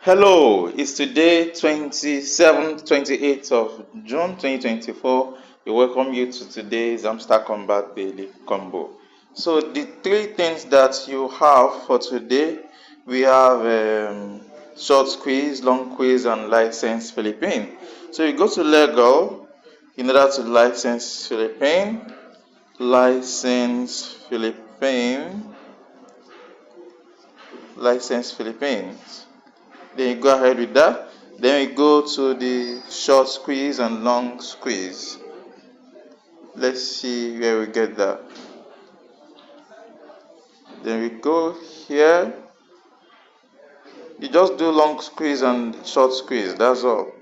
Hello, it's today 27th, 28th of June 2024. We welcome you to today's Hamster Combat Daily Combo. So, the three things that you have for today, we have short quiz, long quiz, and license Philippine. So, you go to Legal in order to license Philippine, license Philippine, license Philippines. Then you go ahead with that. Then we go to the short squeeze and long squeeze. Let's see where we get that. Then we go here. You just do long squeeze and short squeeze, that's all.